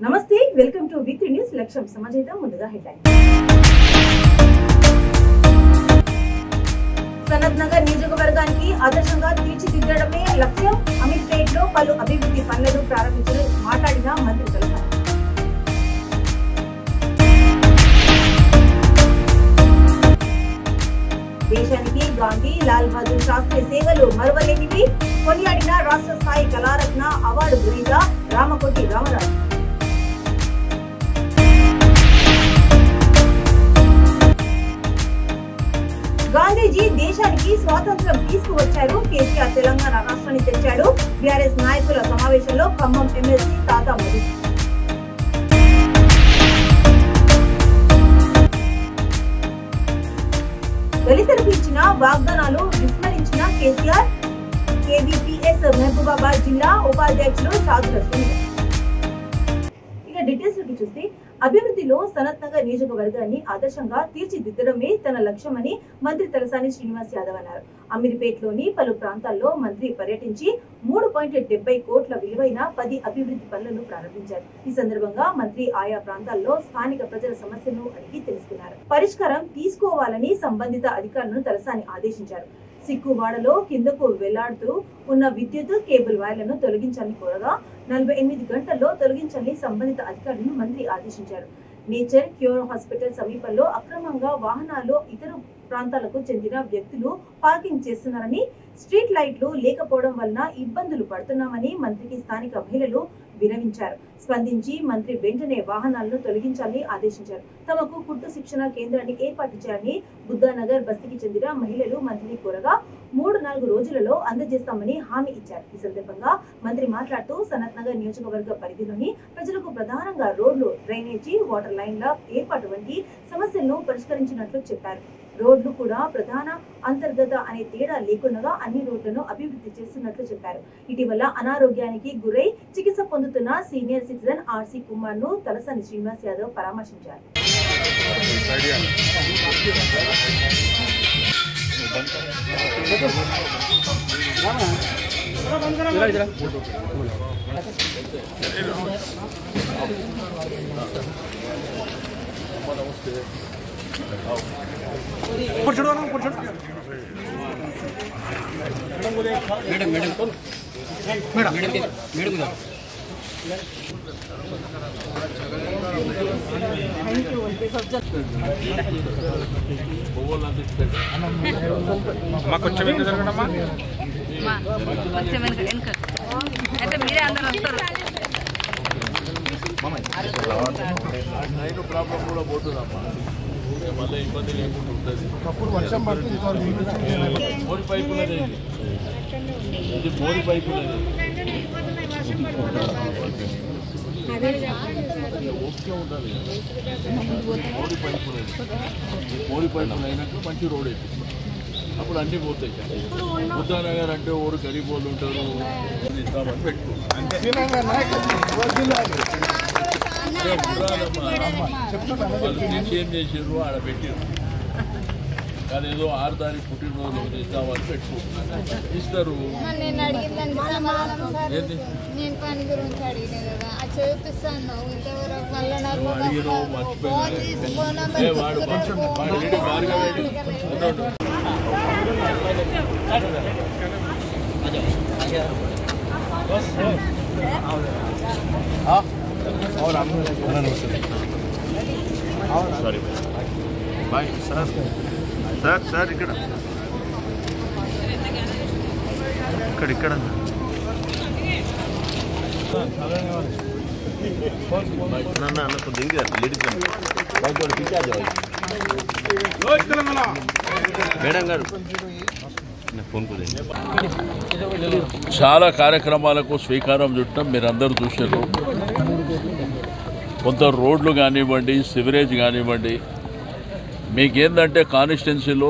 నమస్తే, welcome to V3 news. లక్ష్యం సమాజం. ముందుగా హెడ్లైన్. సనత్ నగర్ నియోజకవర్గానికి ఆదర్శంగా తీర్చిదిద్దడమే లక్ష్యం. అమీర్పేట్ లో పలు అభివృద్ధి పనులను ప్రారంభించిన మాట్లాడిన మంత్రి తలసాని. దేశానికి గాంధీ, లాల్ బహదూర్ శాస్త్రి సేవలు మరువలేనివి కొనియాడిన రాష్ట్ర స్థాయి కళారత్న అవార్డు గ్రహీత రామకోటి రామరాజు. గాంధీజీ దేశానికి స్వాతంత్ర్యం తీసుకువచ్చారు. కేసీఆర్ తెలంగాణ రాష్ట్రాన్ని తెచ్చాడు. బీఆర్ఎస్ నాయకుల సమావేశంలో ఖమ్మం ఎమ్మెల్సీ తాతా మధు. దళితులకు ఇచ్చిన వాగ్దానాలు విస్మరించిన కేసీఆర్. కేవీపీఎస్ మహబూబాబాద్ జిల్లా ఉపాధ్యక్షులు సాధుల సునీల్. ఇక డీటెయిల్స్ లోకి చూస్తే, అభివృద్ధిలో సనత్ నగర్ నియోజకవర్గాన్ని ఆదర్శంగా తీర్చిదిద్దడమే తన లక్ష్యమని మంత్రి తలసాని శ్రీనివాస్ యాదవ్ అన్నారు. అమీర్పేట్లోని పలు ప్రాంతాల్లో మంత్రి పర్యటించి 3.70 కోట్ల విలువైన 10 అభివృద్ధి పనులను ప్రారంభించారు. ఈ సందర్భంగా మంత్రి ఆయా ప్రాంతాల్లో స్థానిక ప్రజల సమస్యలను అడిగి తెలుసుకున్నారు. పరిష్కారం తీసుకోవాలని సంబంధిత అధికారులను తలసాని ఆదేశించారు. సిక్కువాడలో కిందకు వెళ్లాడుతూ ఉన్న విద్యుత్ కేబుల్ వైర్లను తొలగించాలని కోరగా 48 గంటల్లో తొలగించాలని సంబంధిత అధికారులను మంత్రి ఆదేశించారు. నేచర్ క్యూర్ హాస్పిటల్ సమీపంలో అక్రమంగా వాహనాలు ఇతర ప్రాంతాలకు చెందిన వ్యక్తులు పార్కింగ్ చేస్తున్నారని, స్ట్రీట్ లైట్లు లేకపోవడం వలన ఇబ్బందులు పడుతున్నామని మంత్రికి స్థానిక మహిళలు వినవించారు. స్పందించి మంత్రి వెంటనే వాహనాలను తొలగించాలని ఆదేశించారు. తమకు కుట్టు శిక్షణ కేంద్రాన్ని ఏర్పాటు చేయాలని బుద్ధానగర్ బస్తీకి చెందిన మహిళలు మంత్రిని కోరగా 3-4 రోజులలో అందజేస్తామని హామీ ఇచ్చారు. ఈ సందర్భంగా మంత్రి మాట్లాడుతూ సనత్ నగర్ నియోజకవర్గ పరిధిలోని ప్రజలకు ప్రధానంగా రోడ్లు, డ్రైనేజీ, వాటర్ లైన్ల ఏర్పాటు వంటి సమస్యలను పరిష్కరించినట్లు చెప్పారు. రోడ్లు కూడా ప్రధాన, అంతర్గత అనే తేడా లేకుండా అన్ని రోడ్లను అభివృద్ధి చేస్తున్నట్లు చెప్పారు. ఇటీవల అనారోగ్యానికి గురై చికిత్స పొందుతున్న సీనియర్ సిటిజన్ ఆర్సీ కుమార్ ను తలసాని శ్రీనివాస్ యాదవ్ పరామర్శించారు. కొంచెం వెనక జరగడమ్మా, కొంచెం వెనక అయితే మీరే అందరూ వస్తారు. ప్రాబ్లం కూడా పోతుందమ్మా, మళ్ళీ ఇబ్బంది లేకుండా ఉంటుంది. వర్షం పడుతుంది, మోరి పైపు ఉన్నది, ఇది మోరి పైపు ఉన్నది. ఓకే ఉండాలి. మోరి పైపు ఉన్నది, మోరి పైపు అయినాక మంచి రోడ్ అవుతుంది, అప్పుడు అన్నీ పోతాయి. బుద్ధానగర్ అంటే ఊరు గరీబ్ వాళ్ళు ఉంటారు, ఇస్తామని పెట్టుకో. ఏం చేసారు ఆడ పెట్టారు, అదేదో 6 తారీఖు పుట్టినరోజు ఇస్తామని పెట్టుకుంటున్నారు, ఇస్తారు. నేను అడిగిందండి సమాధానం సార్, నేను పని గురించి అడిగినా కదా, అది చూపిస్తాను. ఇంతవరకు మళ్ళీ నాకు ఫోన్ తీసి phone number sorry bye sir. Sir sir ఇక్కడ ఇక్కడ ఇక్కడ మేడం గారు చాలా కార్యక్రమాలకు శ్రీకారం చుట్టడం మీరందరూ చూశారు. కొంత రోడ్లు కానివ్వండి, సివరేజ్ కానివ్వండి, మీకేందంటే కాన్స్టిట్యున్సీలో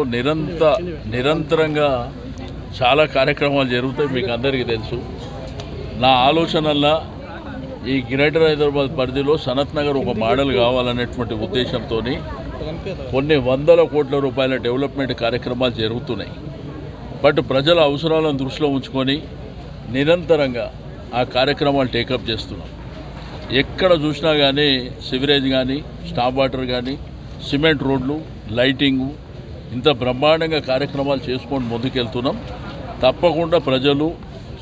నిరంతరంగా చాలా కార్యక్రమాలు జరుగుతాయి, మీకు అందరికీ తెలుసు. నా ఆలోచనల్లా ఈ గ్రేటర్ హైదరాబాద్ పరిధిలో సనత్ నగర్ ఒక మోడల్ కావాలనేటువంటి ఉద్దేశంతో కొన్ని వందల కోట్ల రూపాయల డెవలప్మెంట్ కార్యక్రమాలు జరుగుతున్నాయి. బట్ ప్రజల అవసరాలను దృష్టిలో ఉంచుకొని నిరంతరంగా ఆ కార్యక్రమాలు టేకప్ చేస్తున్నాం. ఎక్కడ చూసినా కానీ సివరేజ్ కానీ స్టాప్ వాటర్ కానీ సిమెంట్ రోడ్లు లైటింగు ఇంత బ్రహ్మాండంగా కార్యక్రమాలు చేసుకొని ముందుకెళ్తున్నాం. తప్పకుండా ప్రజలు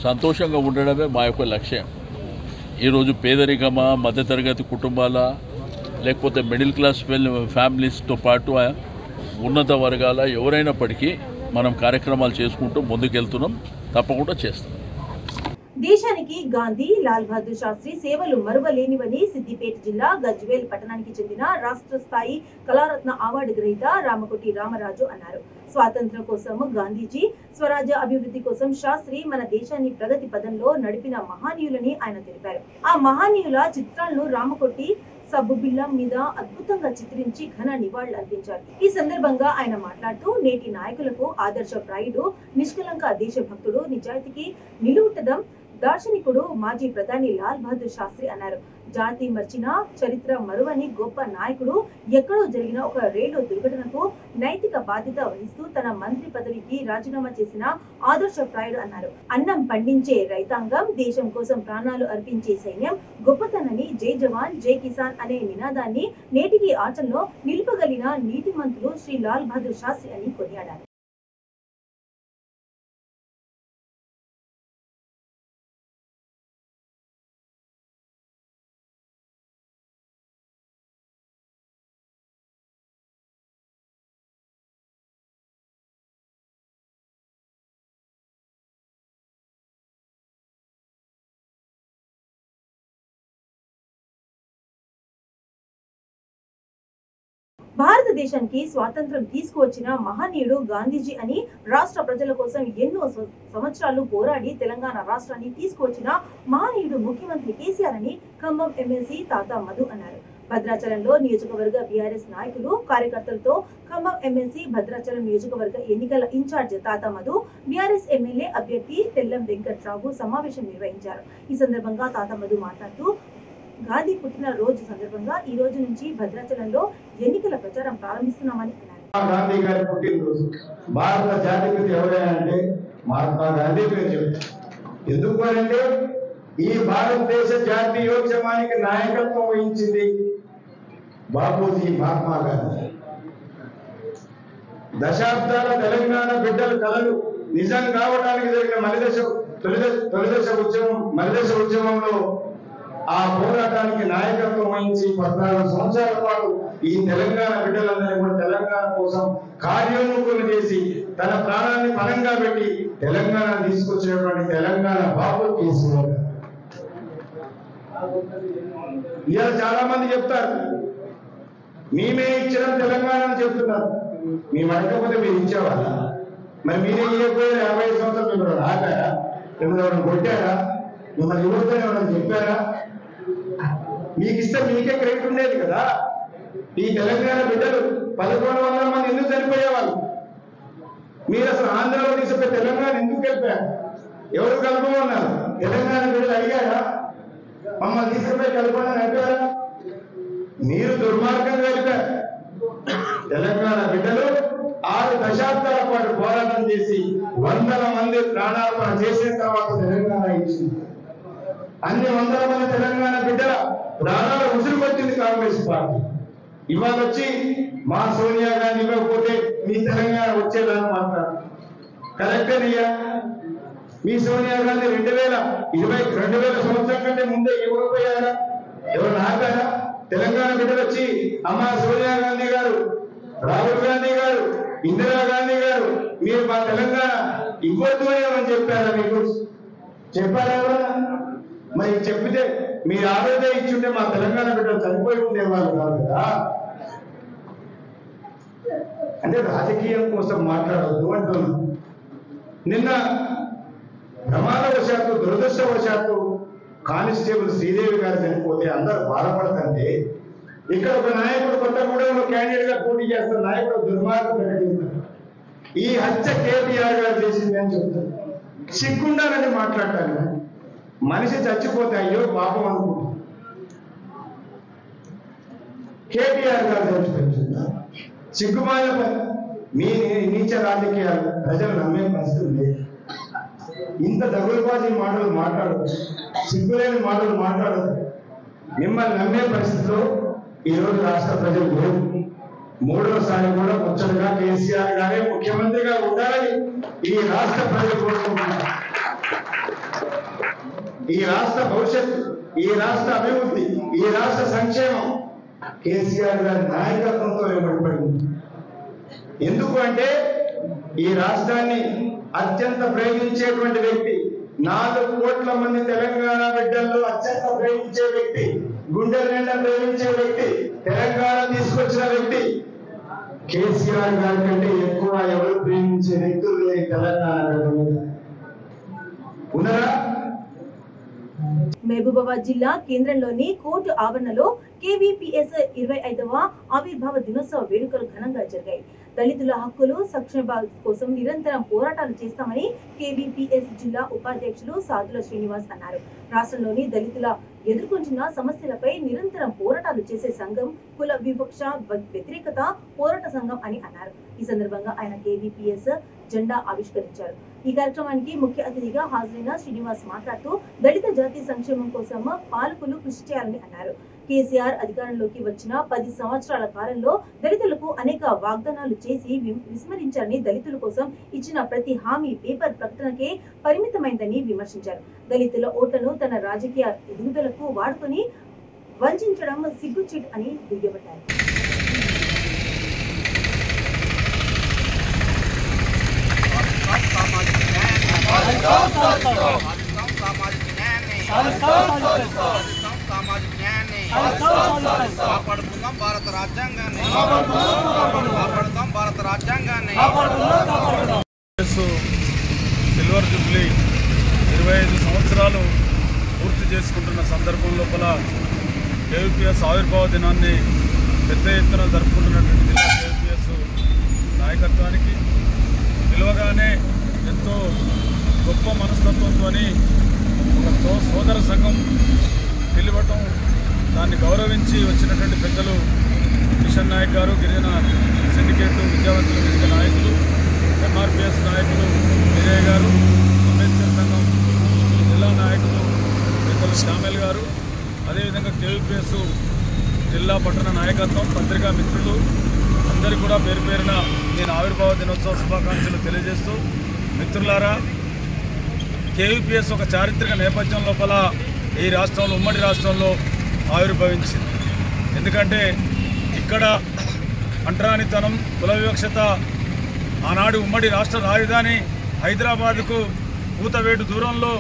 సంతోషంగా ఉండడమే మా యొక్క లక్ష్యం. ఈరోజు పేదరికమా, మధ్యతరగతి కుటుంబాల, లేకపోతే మిడిల్ క్లాస్ ఫ్యామిలీస్తో పాటు ఉన్నత వర్గాల ఎవరైనప్పటికీ మనం కార్యక్రమాలు చేసుకుంటూ ముందుకెళ్తున్నాం. తప్పకుండా చేస్తాం. దేశానికి గాంధీ లాల్ బహదూర్ శాస్త్రి సేవలు మరువలేనివని సిద్దిపేట జిల్లా గజ్వేల్ పట్టణానికి చెందిన రాష్ట్ర స్థాయి కళారత్న అవార్డు గ్రహీత రామకోటి రామరాజు అన్నారు. స్వాతంత్ర్యం కోసం గాంధీజీ, స్వరాజ్య అభివృద్ధి కోసం శాస్త్రి మన దేశాన్ని ప్రగతి పదంలో నడిపిన మహనీయులని ఆయన తెలిపారు. ఆ మహనీయుల చిత్రాలను రామకోటి సబ్బుబిల్లం మీద అద్భుతంగా చిత్రించి ఘన నివాళులు అర్పించారు. ఈ సందర్భంగా ఆయన మాట్లాడుతూ నేటి నాయకులకు ఆదర్శప్రాయుడు, నిష్కలంక దేశభక్తుడు, నిజాయితీకి నిలువుటదం దార్శనికుడు మాజీ ప్రధాని లాల్ బహదూర్ శాస్త్రి అన్నారు. జాతి మర్చిన చరిత్ర మరువని గొప్ప నాయకుడు. ఎక్కడో జరిగిన ఒక రైలు దుర్ఘటనకు నైతిక బాధ్యత వహిస్తూ తన మంత్రి పదవికి రాజీనామా చేసిన ఆదర్శప్రాయుడు అన్నారు. అన్నం పండించే రైతాంగం, దేశం కోసం ప్రాణాలు అర్పించే సైన్యం గొప్పతనని జై జవాన్ జై కిసాన్ అనే నినాదాన్ని నేటికి ఆచరణలో నిలుపగలిగిన నీతిమంతులు శ్రీ లాల్ బహదూర్ శాస్త్రి అని కొనియాడారు. భారతదేశానికి స్వాతంత్రం తీసుకువచ్చిన మహనీయుడు గాంధీజీ అని, రాష్ట్ర ప్రజల కోసం ఎన్నో సంవత్సరాలు పోరాడి తెలంగాణ రాష్ట్రాన్ని తీసుకువచ్చిన మహనీయుడు ముఖ్యమంత్రి కేసీఆర్ అని ఖమ్మం ఎమ్మెల్సీ తాతా మధు అన్నారు. భద్రాచలంలో నియోజకవర్గ బీఆర్ఎస్ నాయకులు, కార్యకర్తలతో ఖమ్మం ఎమ్మెల్సీ భద్రాచలం నియోజకవర్గ ఎన్నికల ఇన్ఛార్జ్ తాతా మధు, బీఆర్ఎస్ ఎమ్మెల్యే అభ్యర్థి తెల్లం వెంకట్రావు సమావేశం నిర్వహించారు. ఈ సందర్భంగా తాతా మధు మాట్లాడుతూ గాంధీ పుట్టిన రోజు సందర్భంగా ఈ రోజు నుంచి భద్రాచలంలో ఎన్నికల ప్రచారం ప్రారంభిస్తున్నామని అన్నారు. గాంధీ గారి పుట్టినరోజు. భారత జాతిపిత ఎవరైనా మహాత్మా గాంధీ పేరు చెప్తారు. ఎందుకు అంటే ఈ భారతదేశ జాతీయోద్యమానికి నాయకత్వం వహించింది బాపూజీ మహాత్మా గాంధీ. దశాబ్దాల తెలంగాణ బిడ్డల కళలు నిజం కావడానికి జరిగిన మలిదశ ఉద్యమంలో ఆ పోరాటానికి నాయకత్వం వహించి 14 సంవత్సరాల పాటు ఈ తెలంగాణ బిడ్డలందరినీ కూడా తెలంగాణ కోసం కార్యోన్ముఖులు చేసి తన ప్రాణాన్ని పణంగా పెట్టి తెలంగాణ తీసుకొచ్చినటువంటి తెలంగాణ బాబు కేసీఆర్. ఇవాళ చాలా మంది చెప్తారు మేమే ఇచ్చిన తెలంగాణ అని చెప్తున్నారు. మేము అడగకపోతే మీరు ఇచ్చేవాళ్ళ? మరి మీరే ఇవ్వకపోయారు. 50 సంవత్సరాలు మిమ్మల్ని ఆపారా? మిమ్మల్ని ఎవరైనా కొట్టారా? మిమ్మల్ని యువతని ఎవరైనా చెప్పారా? మీకు ఇస్తే మీకే క్రెడిట్ ఉండేది కదా. ఈ తెలంగాణ బిడ్డలు 1100 మంది ఎందుకు చనిపోయేవాళ్ళు? మీరు అసలు ఆంధ్రలో తీసుకుపోయి తెలంగాణ ఎందుకు కలిపారు? ఎవరు కలపమన్నారు? తెలంగాణ బిడ్డలు అడిగారా? మమ్మల్ని తీసుకుపోయి కలపమని అడిగారా? మీరు దుర్మార్గంగా కలిపారు. తెలంగాణ బిడ్డలు 6 దశాబ్దాల పాటు పోరాటం చేసి వందల మంది ప్రాణార్పణ చేసిన తర్వాత తెలంగాణ ఇచ్చింది. అన్ని వందల మంది తెలంగాణ బిడ్డల ప్రాణాలు ఉసురుకొచ్చింది కాంగ్రెస్ పార్టీ. ఇవాళ వచ్చి మా సోనియా గాంధీ ఇవ్వకపోతే మీ తెలంగాణ వచ్చేదని మాట్లాడు. కరెక్టేనయ్యా. మీ సోనియా గాంధీ 2020 సంవత్సరం కంటే ముందే ఇవ్వకపోయారా? ఎవరు ఆపారా? తెలంగాణ బిడ్డలు వచ్చి అమ్మ సోనియా గాంధీ గారు, రాహుల్ గాంధీ గారు, ఇందిరా గాంధీ గారు మీరు మా తెలంగాణ ఇవ్వద్దు అని చెప్పారా? మీకు చెప్పారా? మరి చెప్పితే మీరు ఆరోగ్యం ఇచ్చుంటే మా తెలంగాణ బిడ్డలు చనిపోయి ఉండేవాళ్ళు కాదు కదా. అంటే రాజకీయం కోసం మాట్లాడవద్దు అంటున్నాను. నిన్న ప్రమాదవశాత్తు దురదృష్టవశాత్తు కానిస్టేబుల్ శ్రీదేవి గారు చనిపోతే అందరూ బాధపడతంటే ఇక్కడ ఒక నాయకుడు కొత్తగూడెంలో క్యాండిడేట్ గా పోటీ చేస్తున్న నాయకుడు దుర్మార్గం ప్రకటిస్తారు. ఈ హత్య కేటీఆర్ గారు చేసింది అని చెప్తారు. సిగ్గుండాలని మాట్లాడతాను. మనిషి చచ్చిపోతే అయ్యో పాపం అనుకుంటాం. కేటీఆర్ గారు చచ్చిపోతున్నారు. సిగ్గుమాల మీ నీచ రాజకీయాలు ప్రజలు నమ్మే పరిస్థితి లేదు. ఇంత దగులుబాజీ మాటలు మాట్లాడదు, సిగ్గులేని మాటలు మాట్లాడదు. మిమ్మల్ని నమ్మే పరిస్థితిలో ఈరోజు రాష్ట్ర ప్రజలు లేరు. మూడోసారి కూడా ముచ్చటగా కేసీఆర్ గారే ముఖ్యమంత్రిగా ఉండాలని ఈ రాష్ట్ర ప్రజలు కోరుకుంటున్నారు. ఈ రాష్ట్ర భవిష్యత్తు, ఈ రాష్ట్ర అభివృద్ధి, ఈ రాష్ట్ర సంక్షేమం కేసీఆర్ గారి నాయకత్వంతో ఏర్పడింది. ఎందుకు అంటే ఈ రాష్ట్రాన్ని అత్యంత ప్రేమించేటువంటి వ్యక్తి, 4 కోట్ల మంది తెలంగాణ బిడ్డల్లో అత్యంత ప్రేమించే వ్యక్తి, గుండెల నిండా ప్రేమించే వ్యక్తి, తెలంగాణ తీసుకొచ్చిన వ్యక్తి కేసీఆర్ గారి కంటే ఎక్కువ ఎవరు ప్రేమించే వ్యక్తులు లేని తెలంగాణ ఉన్నారా? మహబూబాబాద్ జిల్లా కేంద్రంలోని కోర్టు ఆవరణలో KVPS 25వ ఆవిర్భావ దినోత్సవ వేడుకలు ఘనంగా జరిగాయి. దళితుల హక్కులు సంక్షేమ కోసం నిరంతరం పోరాటాలు చేస్తామని KVPS జిల్లా ఉపాధ్యక్షులు సాదుల శ్రీనివాస్ అన్నారు. రాష్ట్రంలోని దళితుల ఎదుర్కొంటున్న సమస్యలపై నిరంతరం పోరాటాలు చేసే సంఘం కుల వివక్ష వ్యతిరేకత పోరాట సంఘం అని అన్నారు. ఈ సందర్భంగా ఆయన KVPS జెండా ఆవిష్కరించారు. ఈ కార్యక్రమానికి ముఖ్య అతిథిగా హాజరైన శ్రీనివాస్ మాట్లాడుతూ దళిత జాతి సంక్షేమం కోసం పాలకులు కృషి చేయాలని అన్నారు. కేసీఆర్ అధికారంలోకి వచ్చిన 10 సంవత్సరాల కాలంలో దళితులకు అనేక వాగ్దానాలు చేసి విస్మరించారని, దళితుల కోసం ఇచ్చిన ప్రతి హామీ పేపర్ ప్రకటనకే పరిమితమైందని విమర్శించారు. దళితుల ఓట్లను తన రాజకీయ ఎదుగుదలకు వాడుకొని వంచడం సిగ్గుచేటు అని దుయ్యబట్టారు. భారత రాజ్యాంగాన్ని భారత రాజ్యాంగాన్ని సిల్వర్ జూబ్లీ 25 సంవత్సరాలు పూర్తి చేసుకుంటున్న సందర్భం లోపల KVPS ఆవిర్భావ దినాన్ని పెద్ద ఎత్తున జరుపుకుంటున్నటువంటి జిల్లా KVPS నాయకత్వానికి పిలువగానే ఎంతో గొప్ప మనస్తత్వంతో ఒక సోదర సంఘం పిలవటం, దాన్ని గౌరవించి వచ్చినటువంటి పెద్దలు కిషన్ నాయక్ గారు, గిరిజన సిండికేట్ విద్యావంతుల వేదిక నాయకులు, MRPS నాయకులు విజయ్ గారు, అంబేద్కర్ సంఘం జిల్లా నాయకులు పెద్దలు శ్యామల్ గారు, అదేవిధంగా KVPS జిల్లా పట్టణ నాయకత్వం, పత్రికా మిత్రులు అందరికీ కూడా పేరు పేరున నేను ఆవిర్భావ దినోత్సవ శుభాకాంక్షలు తెలియజేస్తూ, మిత్రులారా, KVPS ఒక చారిత్రక నేపథ్యం లోపల ఈ రాష్ట్రంలో, ఉమ్మడి రాష్ట్రంలో ఆవిర్భవించింది. ఎందుకంటే ఇక్కడ అంటరానితనం, కుల వివక్షత ఆనాడు ఉమ్మడి రాష్ట్ర రాజధాని హైదరాబాద్కు కూతవేటు దూరంలో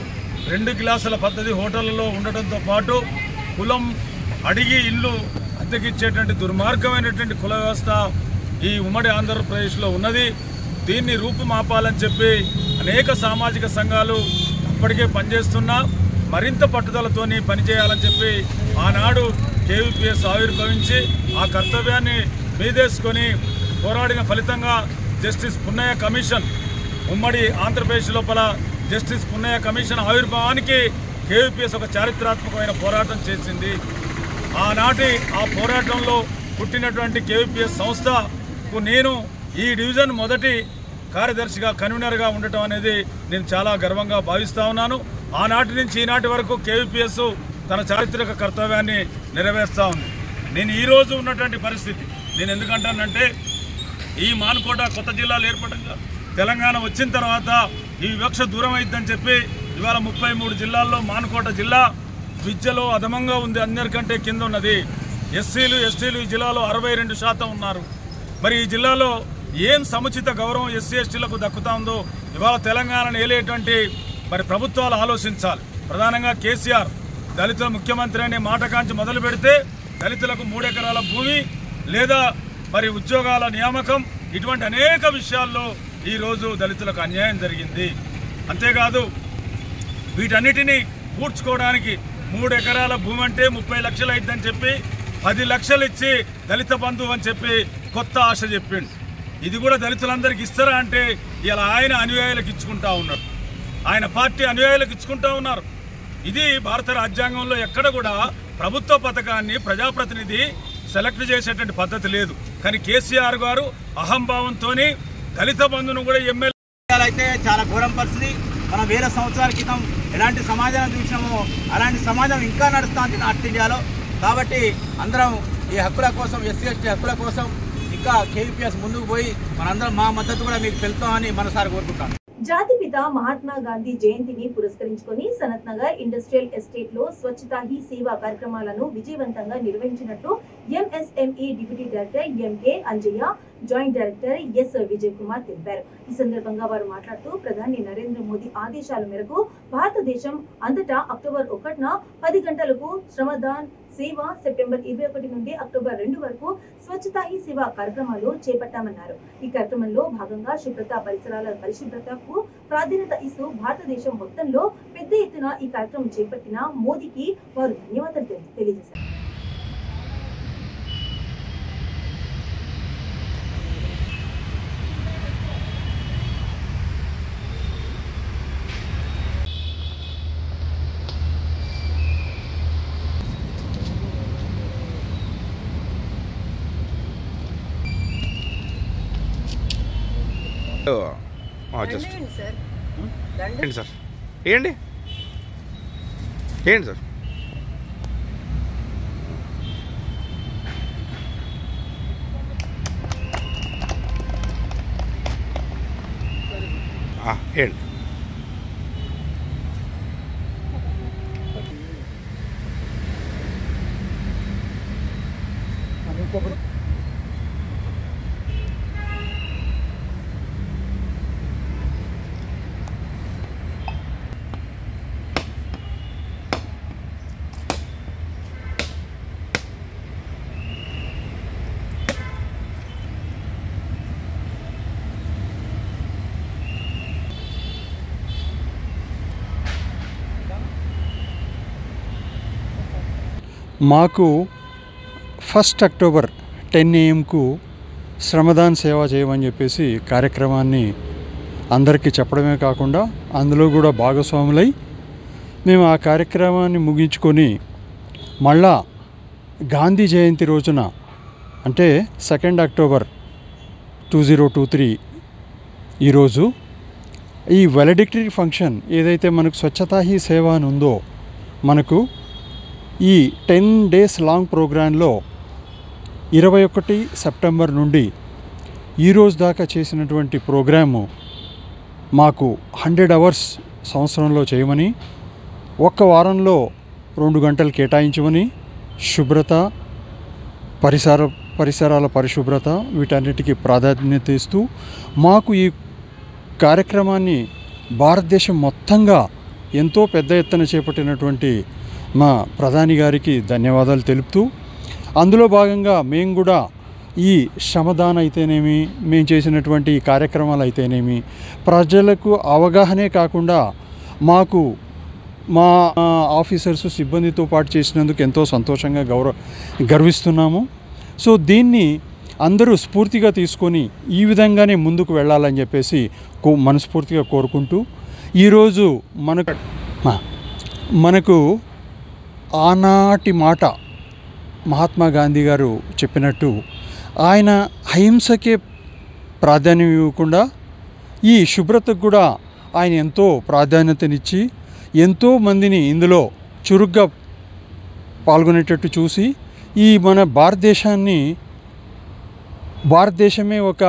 2 గ్లాసుల పద్ధతి హోటళ్లలో ఉండటంతో పాటు కులం అడిగి ఇల్లు అద్దెకిచ్చేటువంటి దుర్మార్గమైనటువంటి కుల వ్యవస్థ ఈ ఉమ్మడి ఆంధ్రప్రదేశ్లో ఉన్నది. దీన్ని రూపుమాపాలని చెప్పి అనేక సామాజిక సంఘాలు అప్పటికే పనిచేస్తున్నా మరింత పట్టుదలతోని పనిచేయాలని చెప్పి ఆనాడు KVPS ఆవిర్భవించి ఆ కర్తవ్యాన్ని మీదేసుకొని పోరాడిన ఫలితంగా జస్టిస్ పున్నయ్య కమిషన్, ఉమ్మడి ఆంధ్రప్రదేశ్ లోపల జస్టిస్ పున్నయ్య కమిషన్ ఆవిర్భావానికి KVPS ఒక చారిత్రాత్మకమైన పోరాటం చేసింది. ఆనాటి ఆ పోరాటంలో పుట్టినటువంటి KVPS సంస్థకు నేను ఈ డివిజన్ మొదటి కార్యదర్శిగా, కన్వీనర్గా ఉండటం అనేది నేను చాలా గర్వంగా భావిస్తూ ఉన్నాను. ఆనాటి నుంచి ఈనాటి వరకు KVPS తన చారిత్రక కర్తవ్యాన్ని నెరవేరుస్తూ ఉంది. నేను ఈరోజు ఉన్నటువంటి పరిస్థితి నేను ఎందుకంటానంటే, ఈ మానుకోట కొత్త జిల్లాలు ఏర్పడంగా తెలంగాణ వచ్చిన తర్వాత ఈ వివక్ష దూరం అయిద్దని చెప్పి ఇవాళ 33 జిల్లాల్లో మానుకోట జిల్లా విద్యలో అధమంగా ఉంది, అందరికంటే కింద ఉన్నది. ఎస్సీలు ఎస్టీలు ఈ జిల్లాలో 62% ఉన్నారు. మరి ఈ జిల్లాలో ఏం సముచిత గౌరవం ఎస్సీ ఎస్టీలకు దక్కుతా ఉందో ఇవాళ తెలంగాణను ఏలేటువంటి మరి ప్రభుత్వాలు ఆలోచించాలి. ప్రధానంగా కేసీఆర్ దళితుల ముఖ్యమంత్రి అనే మాట కాంచి మొదలు పెడితే దళితులకు 3 ఎకరాల భూమి లేదా మరి ఉద్యోగాల నియామకం, ఇటువంటి అనేక విషయాల్లో ఈరోజు దళితులకు అన్యాయం జరిగింది. అంతేకాదు వీటన్నిటినీ పూడ్చుకోవడానికి 3 ఎకరాల భూమి అంటే 30 లక్షలు అయిద్దని చెప్పి 10 లక్షలు ఇచ్చి దళిత బంధువు అని చెప్పి కొత్త ఆశ చెప్పిండు. ఇది కూడా దళితులందరికీ ఇస్తారా అంటే ఇలా ఆయన అనుయాయులకు ఇచ్చుకుంటా ఉన్నాడు, ఆయన పార్టీ అనుయాయులకు ఇచ్చుకుంటా ఉన్నారు. ఇది భారత రాజ్యాంగంలో ఎక్కడ కూడా ప్రభుత్వ పథకాన్ని ప్రజాప్రతినిధి సెలెక్ట్ చేసేటువంటి పద్ధతి లేదు. కానీ కేసీఆర్ గారు అహంభావంతో దళిత బంధును కూడా ఎమ్మెల్యే అయితే చాలా ఘోరం పరిస్థితి. మనం 1000 సంవత్సరాల క్రితం ఎలాంటి సమాజాన్ని చూసినామో అలాంటి సమాజం ఇంకా నడుస్తుంది నార్త్ ఇండియాలో. కాబట్టి అందరం ఈ హక్కుల కోసం, ఎస్సీ ఎస్టీ హక్కుల కోసం ఇంకా కేవీపీఎస్ ముందుకు పోయి మనందరం మా మద్దతు కూడా మీకు తెలుపుతామని మనసారి కోరుకుంటాను. జాతిపిత మహాత్మా గాంధీ జయంతిని పురస్కరించుకొని సనత్ నగర్ ఇండస్ట్రియల్ ఎస్టేట్ లో స్వచ్ఛతా హీ సేవా కార్యక్రమాలను విజయవంతంగా నిర్వహించినట్లు MSME deputy director MK Anjaiah, joint director S Vijay Kumar తెలిపారు. ఈ సందర్భంగా వారు మాట్లాడుతూ ప్రధాని నరేంద్ర మోదీ ఆదేశాల మేరకు భారతదేశం అంతటా అక్టోబర్ 1న 10 గంటలకు శ్రమదాన్ సేవ, సెప్టెంబర్ 21 నుండి అక్టోబర్ 2 వరకు స్వచ్ఛతా హీ సేవ కార్యక్రమాలు చేపట్టామన్నారు. ఈ కార్యక్రమంలో భాగంగా శుభ్రత, పరిసరాల పరిశుభ్రతకు ప్రాధాన్యత ఇస్తూ భారతదేశం మొత్తంలో పెద్ద ఎత్తున ఈ కార్యక్రమం చేపట్టిన మోదీకి వారు ధన్యవాదాలు తెలియజేశారు. ఏంటి సార్ ఏంటి ఏంటి సార్ ఏంటి మాకు 1 అక్టోబర్ 10 AM శ్రమదాన్ సేవ చేయమని చెప్పేసి కార్యక్రమాన్ని అందరికీ చెప్పడమే కాకుండా అందులో కూడా భాగస్వాములై మేము ఆ కార్యక్రమాన్ని ముగించుకొని మళ్ళా గాంధీ జయంతి రోజున అంటే 2 అక్టోబర్ 2023 ఈరోజు ఈ వాలెడిక్టరీ ఫంక్షన్ ఏదైతే మనకు స్వచ్ఛతా హీ సేవ అని ఉందో మనకు ఈ 10 days లాంగ్ ప్రోగ్రాంలో 21 సెప్టెంబర్ నుండి ఈరోజు దాకా చేసినటువంటి ప్రోగ్రాము మాకు 100 hours సంవత్సరంలో చేయమని, ఒక్క వారంలో 2 గంటలు కేటాయించమని, శుభ్రత, పరిసరాల పరిశుభ్రత వీటన్నిటికీ ప్రాధాన్యత ఇస్తూ మాకు ఈ కార్యక్రమాన్ని భారతదేశం మొత్తంగా ఎంతో పెద్ద ఎత్తున చేపట్టినటువంటి మా ప్రధాని గారికి ధన్యవాదాలు తెలుపుతూ, అందులో భాగంగా మేము కూడా ఈ శ్రమదాన్ అయితేనేమి, మేము చేసినటువంటి కార్యక్రమాలు అయితేనేమి ప్రజలకు అవగాహనే కాకుండా మాకు మా ఆఫీసర్స్ సిబ్బందితో పాటు చేసినందుకు ఎంతో సంతోషంగా గర్విస్తున్నాము. సో దీన్ని అందరూ స్ఫూర్తిగా తీసుకొని ఈ విధంగానే ముందుకు వెళ్ళాలని చెప్పేసి మనస్ఫూర్తిగా కోరుకుంటూ, ఈరోజు మనకు ఆనాటి మాట మహాత్మా గాంధీ గారు చెప్పినట్టు ఆయన అహింసకే ప్రాధాన్యం ఇవ్వకుండా ఈ శుభ్రతకు కూడా ఆయన ఎంతో ప్రాధాన్యతనిచ్చి ఎంతో మందిని ఇందులో చురుగ్గా పాల్గొనేటట్టు చూసి ఈ మన భారతదేశమే ఒక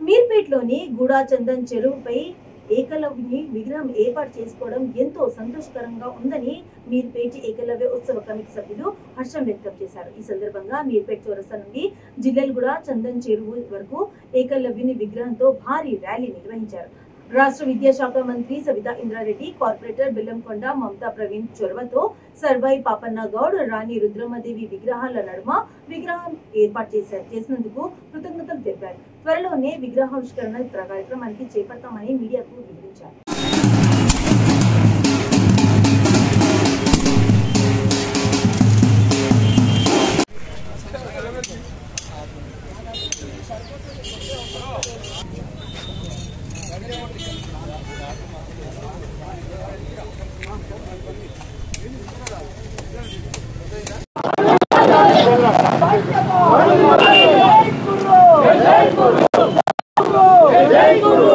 మీర్పేట్లోని గూడా చందన్ చెరువుపై ఏకలవ్యుని విగ్రహం ఏర్పాటు చేసుకోవడం ఎంతో సంతోషకరంగా ఉందని మీర్పేట్ ఏకలవ్య ఉత్సవ కమిటీ సభ్యులు హర్షం వ్యక్తం చేశారు. ఈ సందర్భంగా మీర్పేట్ చౌరస్తా నుండి జిల్లెల్గూడ చందన్ చెరువు వరకు ఏకలవ్యుని విగ్రహంతో భారీ ర్యాలీ నిర్వహించారు. రాష్ట్ర విద్యాశాఖ మంత్రి సవితా ఇంద్రారెడ్డి, కార్పొరేటర్ బెల్లంకొండ మమతా ప్రవీణ్ చొరవతో సర్వాయి పాపన్న గౌడ్, రాణి రుద్రమదేవి విగ్రహాల నడుమ విగ్రహం ఏర్పాటు చేసినందుకు కృతజ్ఞతలు తెలిపారు. త్వరలోనే విగ్రహావిష్కరణ కార్యక్రమానికి చేపడతామని మీడియాకు వివరించారు. జై గురు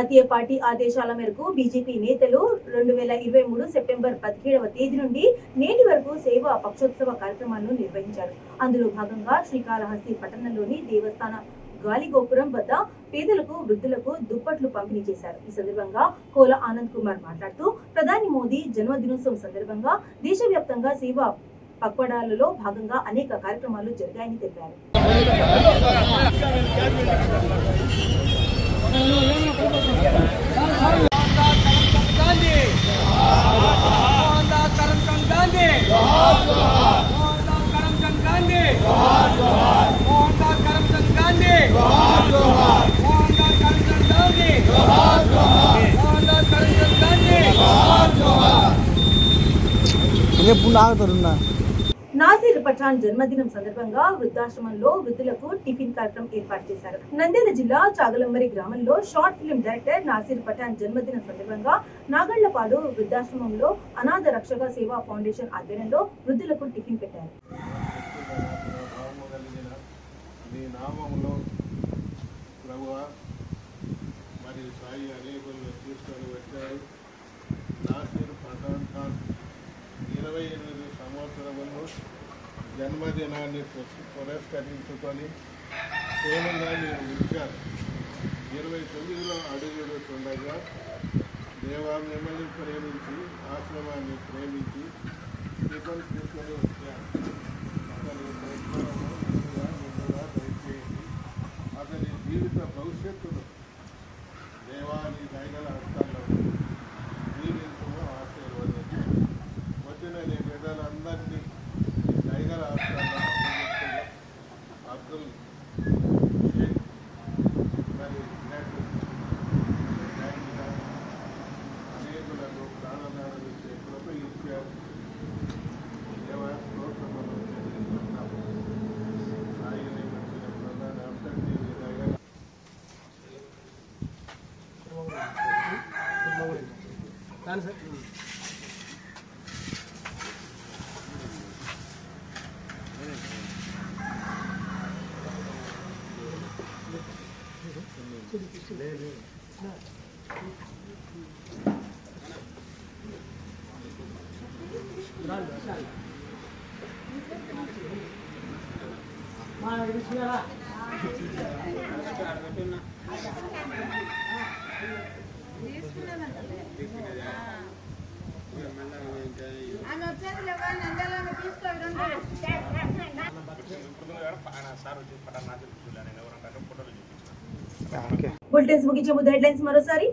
జాతీయ పార్టీ ఆదేశాల మేరకు బీజేపీ నేతలు 2023 సెప్టెంబర్ 17వ తేదీ నుండి నేటి వరకు సేవా పక్షోత్సవ కార్యక్రమాలను నిర్వహించారు. అందులో భాగంగా శ్రీకాళహస్తి పట్టణంలోని దేవస్థాన గాలిగోపురం వద్ద పేదలకు వృద్ధులకు దుప్పట్లు పంపిణీ చేశారు. ఈ సందర్భంగా కోల ఆనంద్ కుమార్ మాట్లాడుతూ ప్రధాని మోదీ జన్మదినోత్సవం సందర్భంగా దేశవ్యాప్తంగా సేవా పక్వాడాలలో భాగంగా అనేక కార్యక్రమాలు జరిగాయని తెలిపారు. నాసిర్ పఠాన్ జన్మదినం సందర్భంగా వృద్ధాశ్రమంలో వృద్ధులకు టిఫిన్ కార్యక్రమం ఏర్పాటు చేశారు. నంద్యాల జిల్లా చాగలంబరి గ్రామంలో short film director Nasir Pathan జన్మదినం సందర్భంగా నాగళ్లపాడు వృద్ధాశ్రమంలో అనాథ రక్షక సేవా ఫౌండేషన్ ఆధ్వర్యంలో వృద్ధులకు టిఫిన్ పెట్టారు. జన్మదినాన్ని పురస్కరించుకొని సేవగా నేను ఇచ్చాను. 29లో అడుగుతుండగా దేవా మిమ్మల్ని ప్రేమించి ఆశ్రమాన్ని ప్రేమించి టిఫిన్ తీసుకొని వచ్చాను. అతని ముందుగా దయచేయండి. అతని జీవిత భవిష్యత్తును దేవాన్ని దైగల హస్తాల్లో జీవించు ఆశీర్వదించి వచ్చిన నీ బిడ్డలందరినీ దైగల హస్తాల్లో అబ్దుల్ షేక్ మరి అనేకులకు ప్రాణదానం ఇచ్చే కృప ఇచ్చారు. దేవాస్తోత్రములు చెల్లిస్తున్నాము. సాయిని వచ్చిన ప్రధాన అంతటి దైగల బులెటిన్స్ ముగించే ముందు హెడ్లైన్స్ మరోసారి.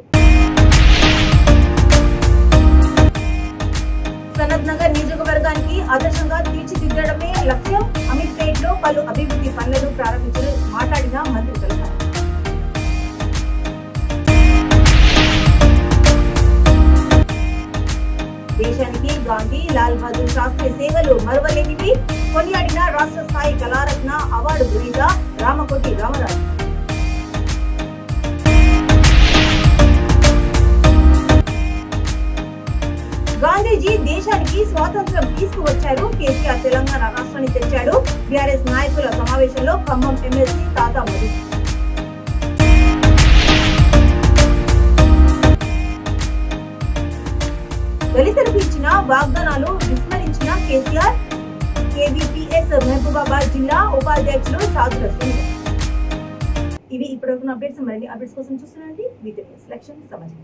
సనత్ నగర్ నియోజకవర్గానికి ఆదర్శంగా తీర్చిదిద్దడమే లక్ష్యం. అమీర్ పేట్ లో పలు అభివృద్ధి పనులను ప్రారంభించడం మాట్లాడిన మంత్రి తెలిపారు. దేశానికి గాంధీ లాల్ బహదూర్ శాస్త్రి సేవలు మరువలేనివి కొనియాడిన రాష్ట్ర స్థాయి కళారత్న అవార్డు గ్రహీత రామకోటి రామరాజు. గాంధీజీ దేశానికి స్వాతంత్ర్యం తీసుకువచ్చారు. కేసీఆర్ తెలంగాణ రాష్ట్రాన్ని తెచ్చాడు. బీఆర్ఎస్ నాయకుల సమావేశంలో ఖమ్మం ఎమ్మెల్సీ తాతా మధు. దళితులకు ఇచ్చిన వాగ్దానాలు విస్మరించిన కేసీఆర్. కేవీపీఎస్ మహబూబాబాద్ జిల్లా ఉపాధ్యక్షులు సాధుల శ్రీనివాస్. ఇవి ఇప్పటివరకు అప్డేట్స్. మరిన్ని అప్డేట్స్ కోసం చూస్తున్నాండి. వీటి సెలక్షన్ సమాజం.